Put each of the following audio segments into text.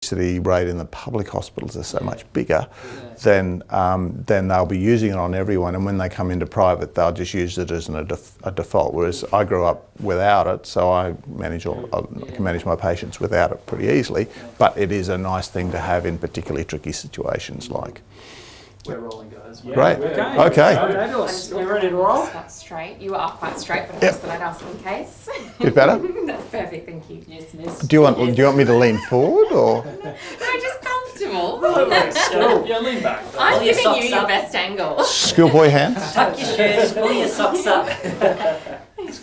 obesity rate in the public hospitals is so much bigger, then they'll be using it on everyone, and when they come into private, they'll just use it as a default. Whereas I grew up without it, so I can manage my patients without it pretty easily. But it is a nice thing to have in particularly tricky situations like. We're rolling, guys. Yeah. Great. Okay. We're ready to roll. That's straight. You are quite straight, but I just thought I'd ask in case. Bit better? That's perfect, thank you. Yes, miss. Do you want me to lean forward or? No, just comfortable. Yeah, lean back. I'm giving you your best angle. Schoolboy hands? Tuck your shoes, pull your socks up.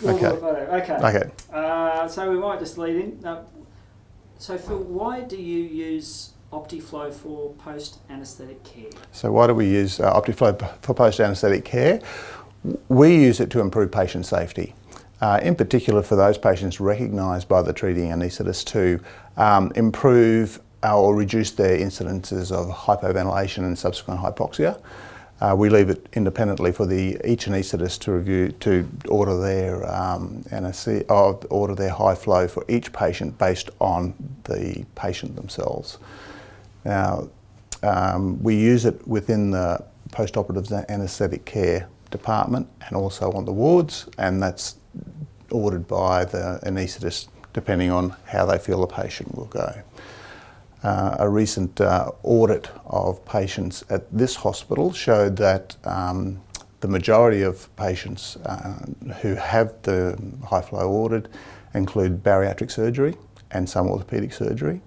Okay. So we might just lead in. So Phil, why do you use Optiflow for post-anaesthetic care? So why do we use Optiflow for post-anaesthetic care? We use it to improve patient safety. In particular for those patients recognised by the treating anaesthetist to improve or reduce their incidences of hypoventilation and subsequent hypoxia. We leave it independently for each anaesthetist to order their high flow for each patient based on the patient themselves. Now, we use it within the post-operative anaesthetic care department and also on the wards, and that's ordered by the anaesthetist depending on how they feel the patient will go. A recent audit of patients at this hospital showed that the majority of patients who have the high flow ordered include bariatric surgery and some orthopaedic surgery.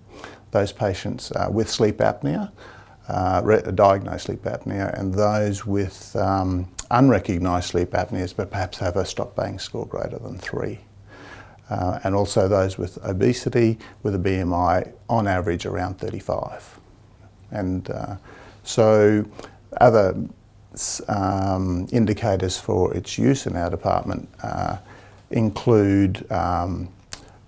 Those patients with sleep apnea, diagnosed sleep apnea, and those with unrecognised sleep apneas but perhaps have a stop-bang score greater than 3. And also those with obesity with a BMI on average around 35. And so other indicators for its use in our department include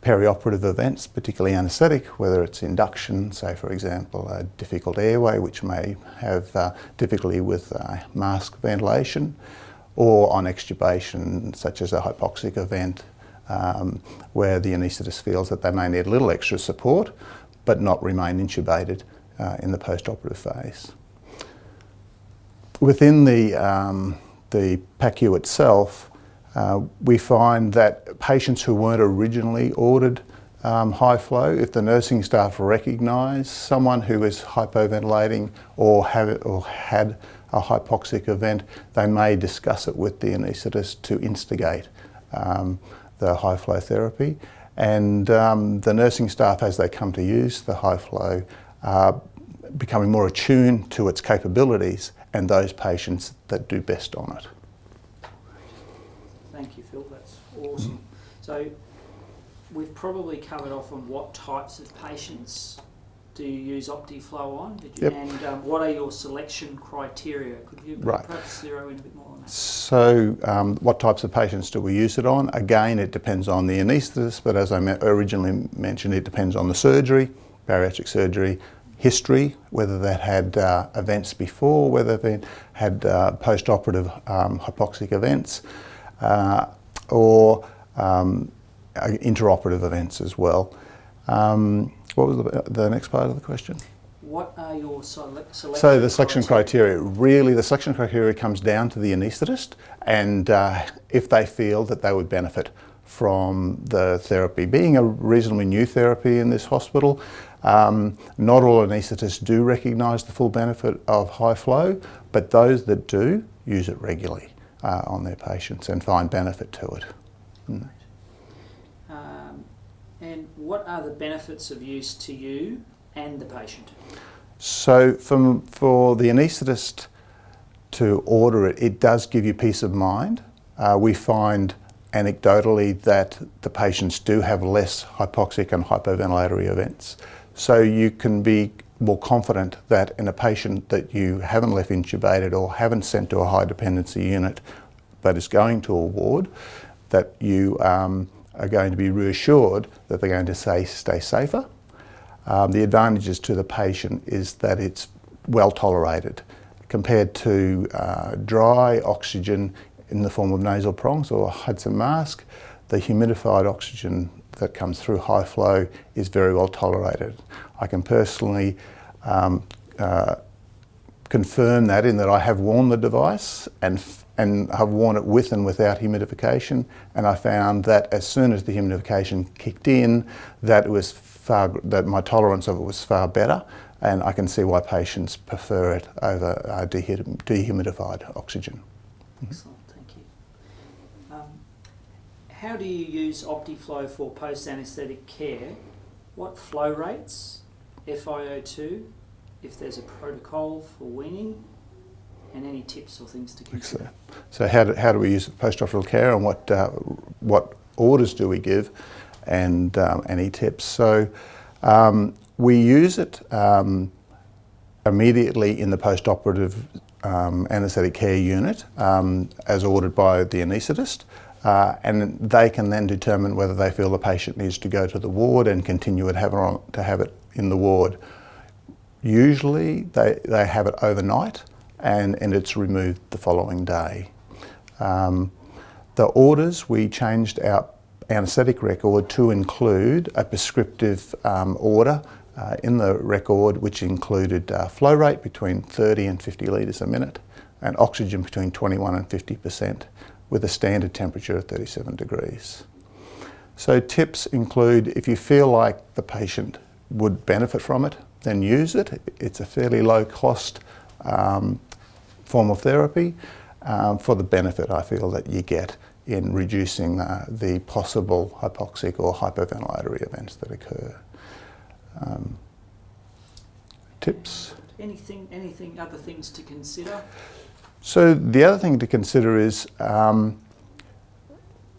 perioperative events, particularly anaesthetic, whether it's induction, say for example a difficult airway which may have difficulty with mask ventilation, or on extubation such as a hypoxic event where the anaesthetist feels that they may need a little extra support but not remain intubated in the post-operative phase. Within the PACU itself, we find that patients who weren't originally ordered high flow, if the nursing staff recognise someone who is hypoventilating or had a hypoxic event, they may discuss it with the anaesthetist to instigate the high flow therapy. And the nursing staff, as they come to use the high flow, are becoming more attuned to its capabilities and those patients that do best on it. Thank you, Phil. That's awesome. So we've probably covered off on what types of patients do you use Optiflow on? Yep. And what are your selection criteria? Could you perhaps zero in a bit more on that? So what types of patients do we use it on? Again, it depends on the anaesthetist, but as I originally mentioned, it depends on the surgery, bariatric surgery, history, whether that had events before, whether they had post-operative hypoxic events, or interoperative events as well. What was the next part of the question? What are your selection So the selection criteria, really the selection criteria comes down to the anaesthetist and if they feel that they would benefit from the therapy. Being a reasonably new therapy in this hospital, not all anaesthetists do recognise the full benefit of high flow, but those that do use it regularly on their patients and find benefit to it. And what are the benefits of use to you and the patient? So for the anaesthetist to order it, it does give you peace of mind. We find anecdotally that the patients do have less hypoxic and hypoventilatory events. So you can be more confident that in a patient that you haven't left intubated or haven't sent to a high dependency unit but is going to a ward, that you are going to be reassured that they're going to stay safer. The advantages to the patient is that it's well tolerated compared to dry oxygen in the form of nasal prongs or a Hudson mask. The humidified oxygen that comes through high flow is very well tolerated. I can personally confirm that in that I have worn the device and have worn it with and without humidification, and I found that as soon as the humidification kicked in, that my tolerance of it was far better, and I can see why patients prefer it over dehumidified oxygen. Excellent, thank you. How do you use Optiflow for post-anaesthetic care? What flow rates, FiO2, if there's a protocol for weaning, and any tips or things to consider? So how do we use post-operative care, and what orders do we give, and any tips? So we use it immediately in the post-operative anaesthetic care unit as ordered by the anaesthetist, and they can then determine whether they feel the patient needs to go to the ward and continue to have it in the ward. Usually they have it overnight, and it's removed the following day. The orders, we changed our anaesthetic record to include a prescriptive order in the record, which included flow rate between 30 and 50 litres a minute, and oxygen between 21 and 50%, with a standard temperature of 37 degrees. So tips include, if you feel like the patient would benefit from it, then use it. It's a fairly low cost form of therapy for the benefit I feel that you get in reducing the possible hypoxic or hypoventilatory events that occur. Tips? Anything other things to consider? So the other thing to consider is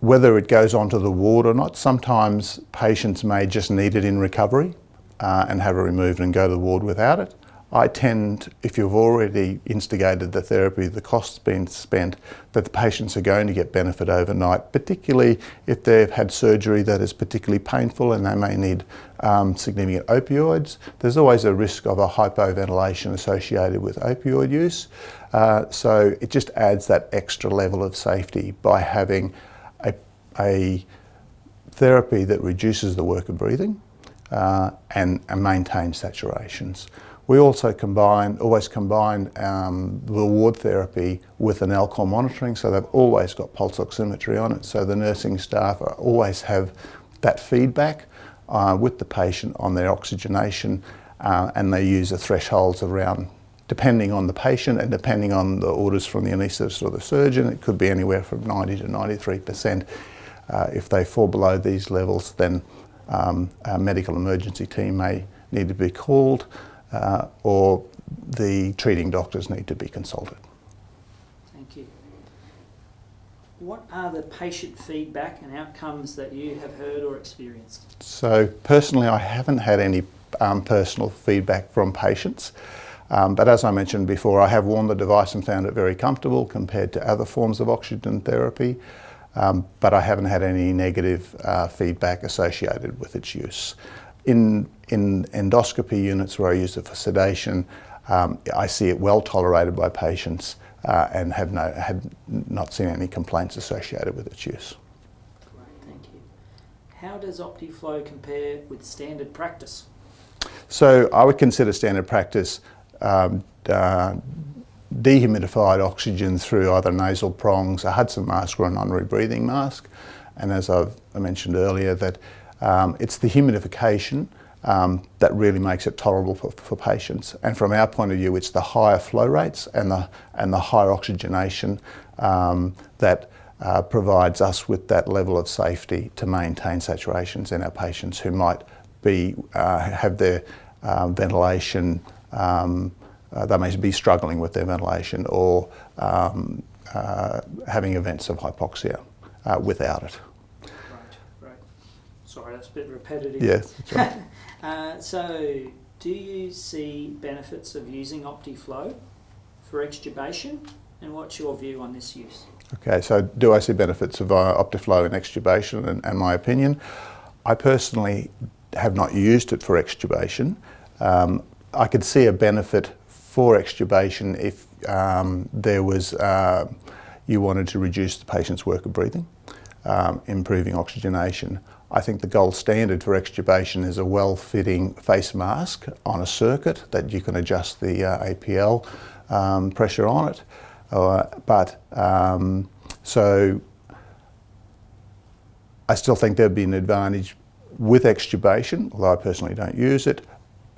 whether it goes onto the ward or not. Sometimes patients may just need it in recovery and have it removed and go to the ward without it. I tend, if you've already instigated the therapy, the cost's been spent, that the patients are going to get benefit overnight, particularly if they've had surgery that is particularly painful and they may need significant opioids. There's always a risk of a hypoventilation associated with opioid use. So it just adds that extra level of safety by having a therapy that reduces the work of breathing and maintains saturations. We also always combine the ward therapy with an alcohol monitoring, so they've always got pulse oximetry on it, so the nursing staff always have that feedback with the patient on their oxygenation, and they use the thresholds around, depending on the patient and depending on the orders from the anaesthetist or the surgeon, it could be anywhere from 90 to 93%. If they fall below these levels, then a medical emergency team may need to be called, or the treating doctors need to be consulted. Thank you. What are the patient feedback and outcomes that you have heard or experienced? So personally, I haven't had any personal feedback from patients, but as I mentioned before, I have worn the device and found it very comfortable compared to other forms of oxygen therapy, but I haven't had any negative feedback associated with its use. In endoscopy units where I use it for sedation, I see it well tolerated by patients and have not seen any complaints associated with its use. Great, thank you. How does Optiflow compare with standard practice? So I would consider standard practice dehumidified oxygen through either nasal prongs, a Hudson mask or a non-rebreathing mask. And as I mentioned earlier, that it's the humidification that really makes it tolerable for patients. And from our point of view, it's the higher flow rates and the higher oxygenation that provides us with that level of safety to maintain saturations in our patients who might have their ventilation, they may be struggling with their ventilation or having events of hypoxia without it. Right. Sorry, that's a bit repetitive. Yes, that's right. So, do you see benefits of using Optiflow for extubation, and what's your view on this use? Okay, so do I see benefits of Optiflow in extubation and my opinion? I personally have not used it for extubation. I could see a benefit for extubation if there was, you wanted to reduce the patient's work of breathing, improving oxygenation. I think the gold standard for extubation is a well-fitting face mask on a circuit that you can adjust the APL pressure on it. So I still think there'd be an advantage with extubation, although I personally don't use it.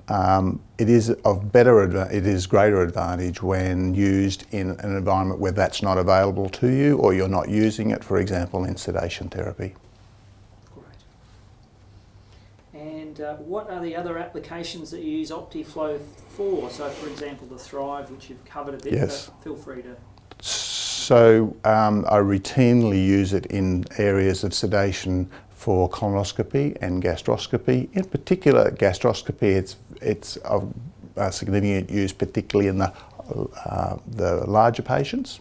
It is greater advantage when used in an environment where that's not available to you, or you're not using it, for example, in sedation therapy. Great. And what are the other applications that you use OptiFlow for? So, for example, the Thrive, which you've covered a bit. Yes. But feel free to. So I routinely use it in areas of sedation for colonoscopy and gastroscopy. In particular, gastroscopy, it's of significant use, particularly in the larger patients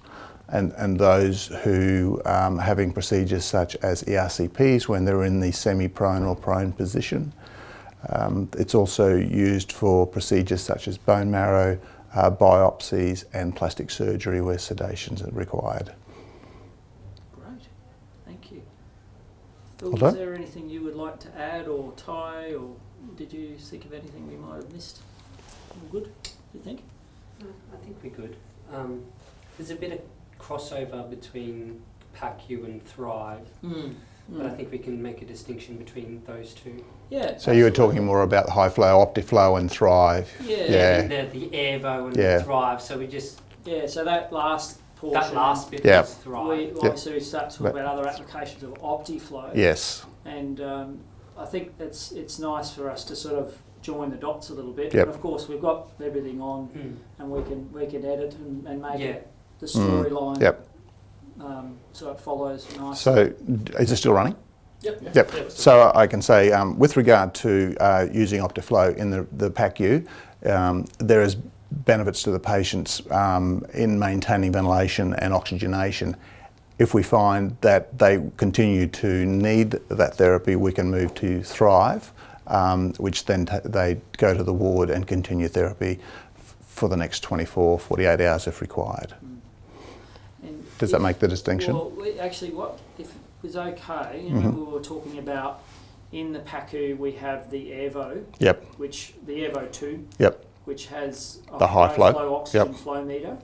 and those who are having procedures such as ERCPs when they're in the semi-prone or prone position. It's also used for procedures such as bone marrow, biopsies and plastic surgery where sedations are required. Great, thank you. Phil, Well is done. there anything you would like to add, or Ty, or did you think of anything we might have missed? All good, you think? I think we're good. There's a bit of crossover between PACU and Thrive, but I think we can make a distinction between those two. Yeah. So you were absolutely. talking more about high flow, OptiFlow and Thrive. Yeah. The Airvo and Yeah. the Thrive, so we just, Yeah, so that last portion. that last bit Yeah. was Thrive. We Yeah. obviously start to talk about other applications of OptiFlow. Yes. And I think it's nice for us to sort of join the dots a little bit. Yep. And of course, we've got everything on, and we can edit and make it the storyline. Yep. So it follows nicely. So is it still running? Yep. Yep. So I can say with regard to using OptiFlow in the PACU, there is benefits to the patients in maintaining ventilation and oxygenation. If we find that they continue to need that therapy, we can move to Thrive, which then they go to the ward and continue therapy for the next 24, 48 hours if required. And Does that make the distinction? Well, actually, what if it was okay? You know, we were talking about in the PACU we have the Airvo, Yep. which the Airvo 2, Yep. which has a The high flow. oxygen Yep. flow meter,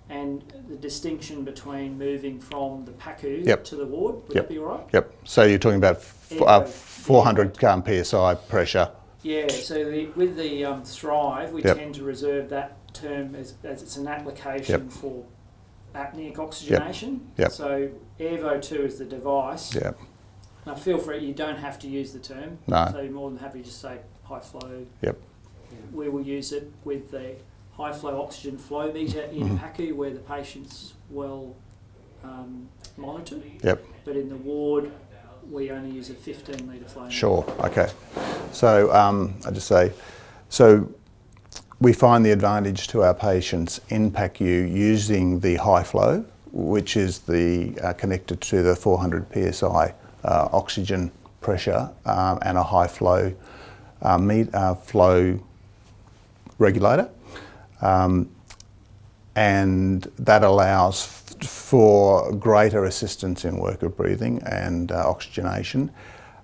and the distinction between moving from the PACU Yep. to the ward. Would Yep. that be all right? Yep. So you're talking about Airvo. 400 PSI pressure. Yeah. So with the Thrive, we Yep. tend to reserve that term as it's an application for apneic oxygenation. Yep. So Airvo 2 is the device. Yep. Now feel free, you don't have to use the term. No. So you're more than happy to just say high flow. Yep. We will use it with the high flow oxygen flow meter in PACU where the patient's well monitored. Yep. But in the ward, we only use a 15 litre flow meter. Sure. Okay. So I just say, so we find the advantage to our patients in PACU using the high flow, which is the connected to the 400 PSI oxygen pressure and a high flow flow regulator, and that allows for greater assistance in work of breathing and oxygenation.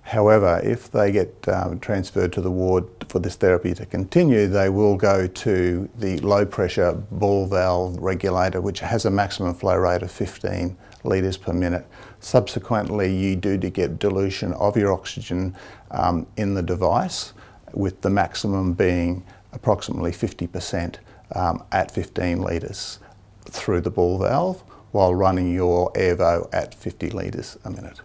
However, if they get transferred to the ward for this therapy to continue, they will go to the low pressure ball valve regulator, which has a maximum flow rate of 15 litres per minute. Subsequently, you do get dilution of your oxygen in the device, with the maximum being approximately 50% at 15 litres through the ball valve, while running your Airvo at 50 litres a minute.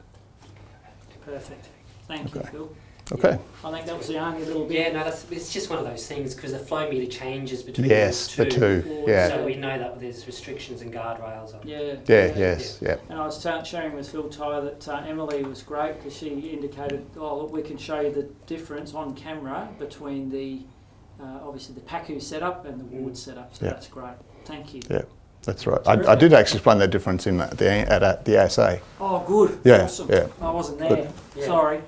Perfect. Thank you, Phil. Okay. I think that was the only little bit. Yeah, no, it's just one of those things because the flow meter changes between Yes, the two. Yeah. So we know that there's restrictions and guardrails on. Yeah. Yes. Yeah. And I was sharing with Phil Ty that Emily was great because she indicated, oh, look, we can show you the difference on camera between the, obviously the PACU setup and the ward setup. So Yeah. that's great. Thank you. Yeah. That's right. I did actually explain that difference in at the ASA. Oh, good. Yeah, Awesome. yeah. I wasn't there. Good. Yeah. Sorry.